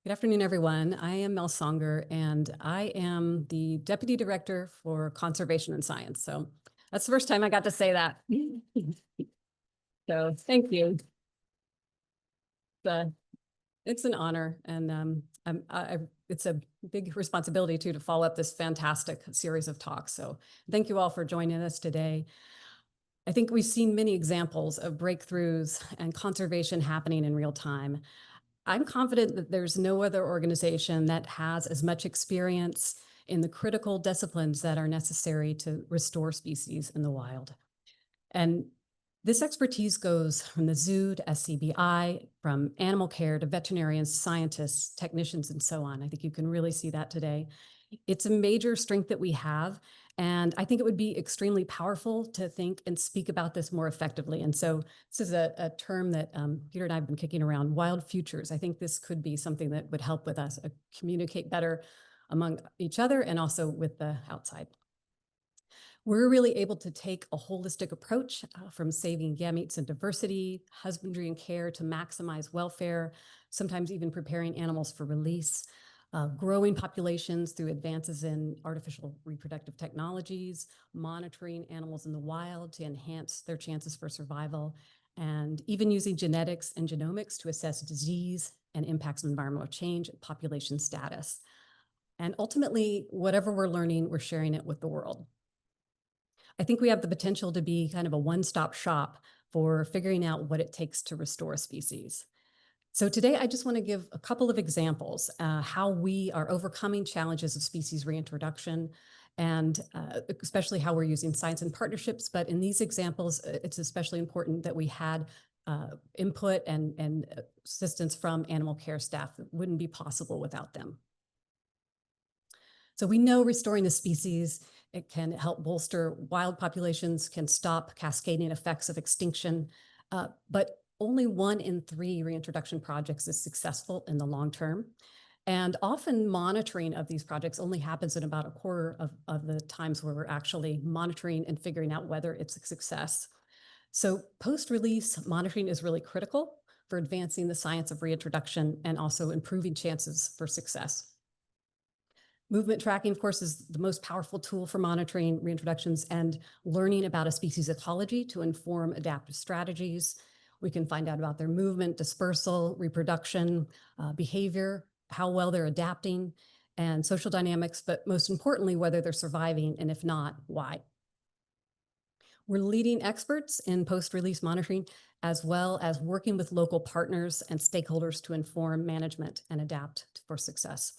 Good afternoon, everyone. I am Mel Songer, and I am the Deputy Director for Conservation and Science. So that's the first time I got to say that. So thank you. It's an honor, and it's a big responsibility too to follow up this fantastic series of talks. So thank you all for joining us today. I think we've seen many examples of breakthroughs and conservation happening in real time. I'm confident that there's no other organization that has as much experience in the critical disciplines that are necessary to restore species in the wild. And this expertise goes from the zoo to SCBI, from animal care to veterinarians, scientists, technicians, and so on. I think you can really see that today. It's a major strength that we have, and I think it would be extremely powerful to think and speak about this more effectively. And so this is a term that Peter and I have been kicking around, WildFutures. I think this could be something that would help with us communicate better among each other and also with the outside. We're really able to take a holistic approach from saving gametes and diversity, husbandry and care to maximize welfare, sometimes even preparing animals for release. Growing populations through advances in artificial reproductive technologies, monitoring animals in the wild to enhance their chances for survival, and even using genetics and genomics to assess disease and impacts of environmental change and population status. And ultimately, whatever we're learning, we're sharing it with the world. I think we have the potential to be kind of a one-stop shop for figuring out what it takes to restore a species. So today, I just want to give a couple of examples how we are overcoming challenges of species reintroduction, and especially how we're using science and partnerships. But in these examples, it's especially important that we had input and assistance from animal care staff that wouldn't be possible without them. So we know restoring a species, it can help bolster wild populations, can stop cascading effects of extinction, but only 1 in 3 reintroduction projects is successful in the long term. And often monitoring of these projects only happens in about a quarter of the times where we're actually monitoring and figuring out whether it's a success. So post-release monitoring is really critical for advancing the science of reintroduction and also improving chances for success. Movement tracking, of course, is the most powerful tool for monitoring reintroductions and learning about a species ecology to inform adaptive strategies. We can find out about their movement, dispersal, reproduction, behavior, how well they're adapting, and social dynamics, but most importantly, whether they're surviving, and if not, why. We're leading experts in post-release monitoring, as well as working with local partners and stakeholders to inform management and adapt for success.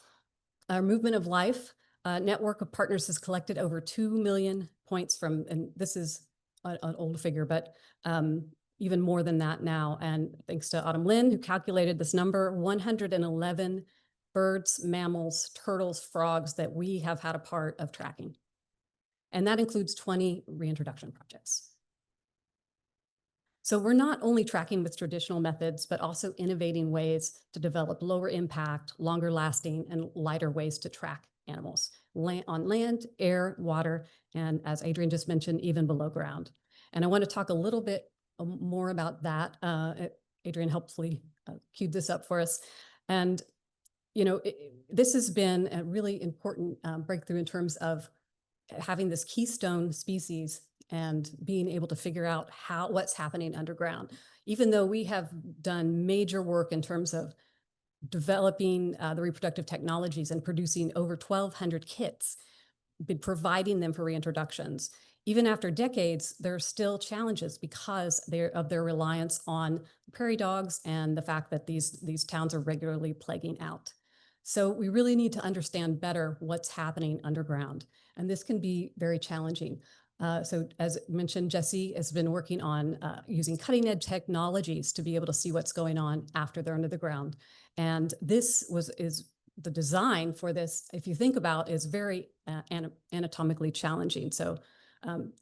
Our Movement of Life network of partners has collected over 2 million points from, and this is an old figure, but even more than that now. And thanks to Autumn Lynn, who calculated this number, 111 birds, mammals, turtles, frogs that we have had a part of tracking. And that includes 20 reintroduction projects. So we're not only tracking with traditional methods, but also innovating ways to develop lower impact, longer lasting, and lighter ways to track animals on land, air, water, and as Adrian just mentioned, even below ground. And I want to talk a little bit more about that. Adrian helpfully queued this up for us. And, you know, this has been a really important breakthrough in terms of having this keystone species and being able to figure out what's happening underground. Even though we have done major work in terms of developing the reproductive technologies and producing over 1,200 kits, been providing them for reintroductions. Even after decades, there are still challenges because of their reliance on prairie dogs and the fact that these towns are regularly plaguing out. So we really need to understand better what's happening underground, and this can be very challenging. So as mentioned, Jesse has been working on using cutting edge technologies to be able to see what's going on after they're under the ground. And this is the design for this, if you think about, is very anatomically challenging. So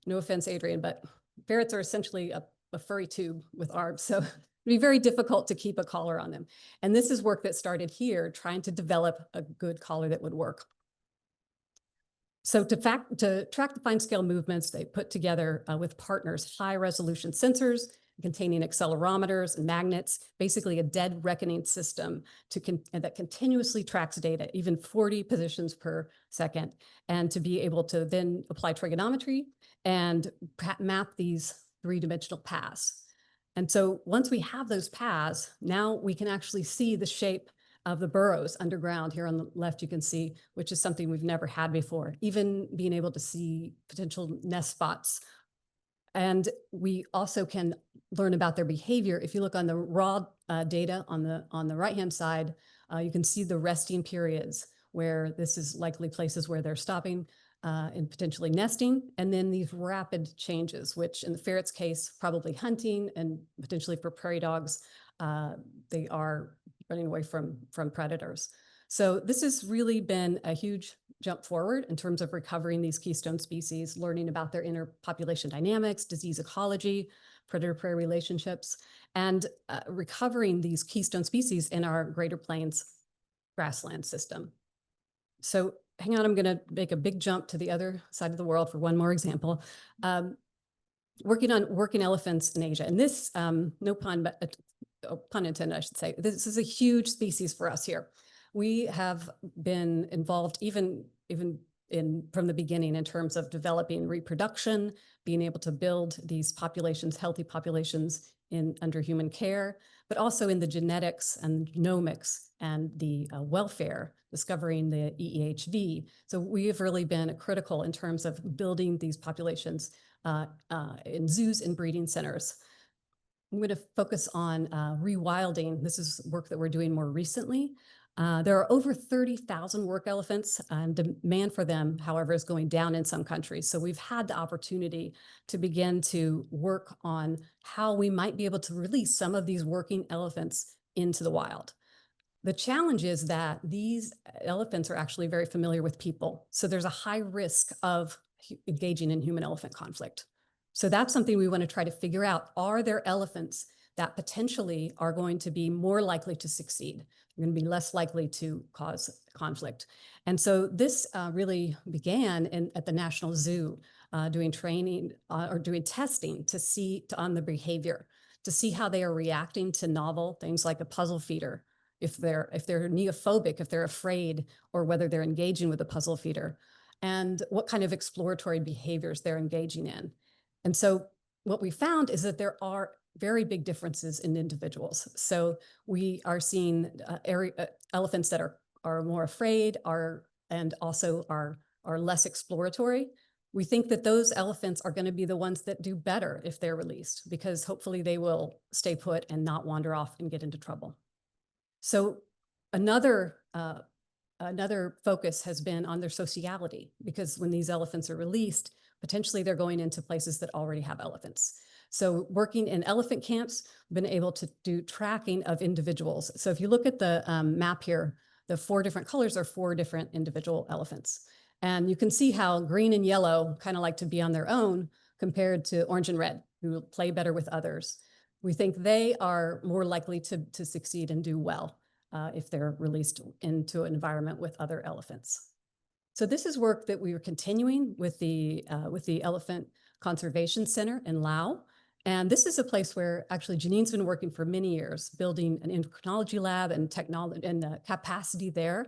no offense, Adrian, but ferrets are essentially a furry tube with arms. So it'd be very difficult to keep a collar on them. And this is work that started here, trying to develop a good collar that would work. So to track the fine scale movements, they put together with partners high resolution sensors containing accelerometers and magnets, basically a dead reckoning system that continuously tracks data, even 40 positions per second, and to be able to then apply trigonometry and map these three-dimensional paths. And so once we have those paths, now we can actually see the shape of the burrows underground. Here on the left, you can see, which is something we've never had before, even being able to see potential nest spots. And we also can learn about their behavior. If you look on the raw data on the right-hand side, you can see the resting periods, where this is likely places where they're stopping and potentially nesting, and then these rapid changes, which in the ferret's case, probably hunting, and potentially for prairie dogs, they are running away from predators. So this has really been a huge jump forward in terms of recovering these keystone species, learning about their interpopulation dynamics, disease ecology, predator-prey relationships, and recovering these keystone species in our Greater Plains grassland system. So hang on, I'm going to make a big jump to the other side of the world for one more example. Working on working elephants in Asia. And this, no pun, but pun intended, I should say, this is a huge species for us here. We have been involved even from the beginning in terms of developing reproduction, being able to build these populations, healthy populations under human care, but also in the genetics and genomics and the welfare, discovering the EEHV. So we have really been critical in terms of building these populations in zoos and breeding centers. I'm going to focus on rewilding. This is work that we're doing more recently. There are over 30,000 work elephants, and demand for them, however, is going down in some countries. So we've had the opportunity to begin to work on how we might be able to release some of these working elephants into the wild. The challenge is that these elephants are actually very familiar with people. So there's a high risk of engaging in human-elephant conflict. So that's something we want to try to figure out. Are there elephants that potentially are going to be more likely to succeed? They're going to be less likely to cause conflict. And so this really began at the National Zoo, doing training or doing testing to see on the behavior, to see how they are reacting to novel things like a puzzle feeder, if they're neophobic, if they're afraid, or whether they're engaging with a puzzle feeder, and what kind of exploratory behaviors they're engaging in. And so what we found is that there are very big differences in individuals. So we are seeing elephants that are more afraid and also are less exploratory. We think that those elephants are going to be the ones that do better if they're released, because hopefully they will stay put and not wander off and get into trouble. So another focus has been on their sociality, because when these elephants are released, potentially they're going into places that already have elephants. So working in elephant camps, been able to do tracking of individuals. So if you look at the map here, the 4 different colors are 4 different individual elephants. And you can see how green and yellow kind of like to be on their own compared to orange and red, who play better with others. We think they are more likely to succeed and do well if they're released into an environment with other elephants. So this is work that we are continuing with the Elephant Conservation Center in Laos. And this is a place where actually Janine's been working for many years, building an endocrinology lab and technology and capacity there.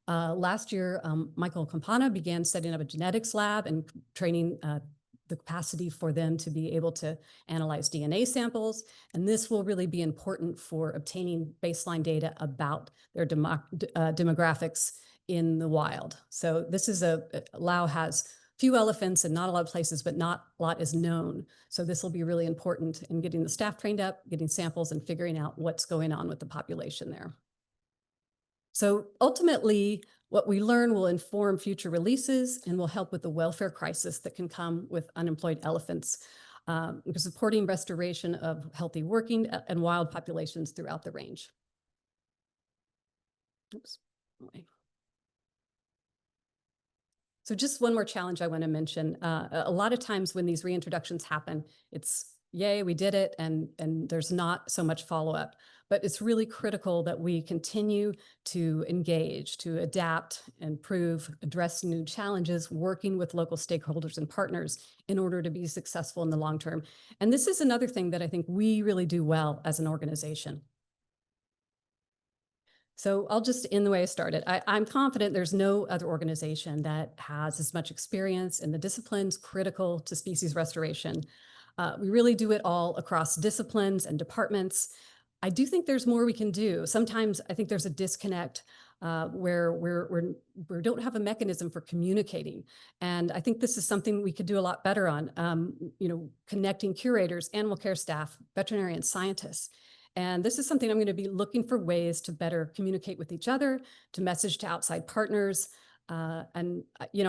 Last year, Michael Campana began setting up a genetics lab and training the capacity for them to be able to analyze DNA samples. And this will really be important for obtaining baseline data about their demographics in the wild. So this is Laos has few elephants and not a lot of places, but not a lot is known. So this will be really important in getting the staff trained up, getting samples, and figuring out what's going on with the population there. So ultimately, what we learn will inform future releases and will help with the welfare crisis that can come with unemployed elephants, supporting restoration of healthy working and wild populations throughout the range. Oops. So just one more challenge I want to mention. A lot of times when these reintroductions happen, it's yay, we did it, and there's not so much follow-up. but it's really critical that we continue to engage, to adapt, improve, address new challenges, working with local stakeholders and partners in order to be successful in the long term. And this is another thing that I think we really do well as an organization. So I'll just end the way I started. I'm confident there's no other organization that has as much experience in the disciplines critical to species restoration. We really do it all across disciplines and departments. I do think there's more we can do. Sometimes I think there's a disconnect where we don't have a mechanism for communicating. And I think this is something we could do a lot better on, connecting curators, animal care staff, veterinarian scientists. And this is something I'm going to be looking for ways to better communicate with each other, to message to outside partners. I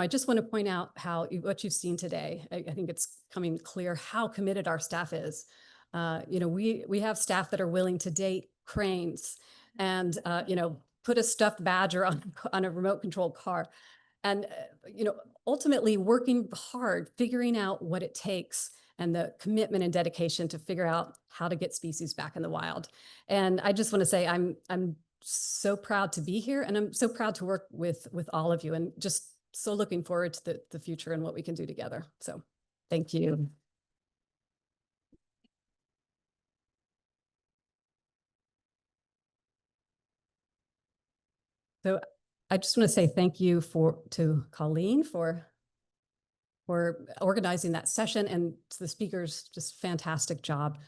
just want to point out what you've seen today. I think it's coming clear how committed our staff is. We have staff that are willing to date cranes and, put a stuffed badger on a remote controlled car. And, ultimately working hard, figuring out what it takes and the commitment and dedication to figure out how to get species back in the wild. And I just want to say I'm so proud to be here, and I'm so proud to work with all of you, and just so looking forward to the future and what we can do together. So thank you. So I just want to say thank you to Colleen for organizing that session, and to the speakers, just fantastic job.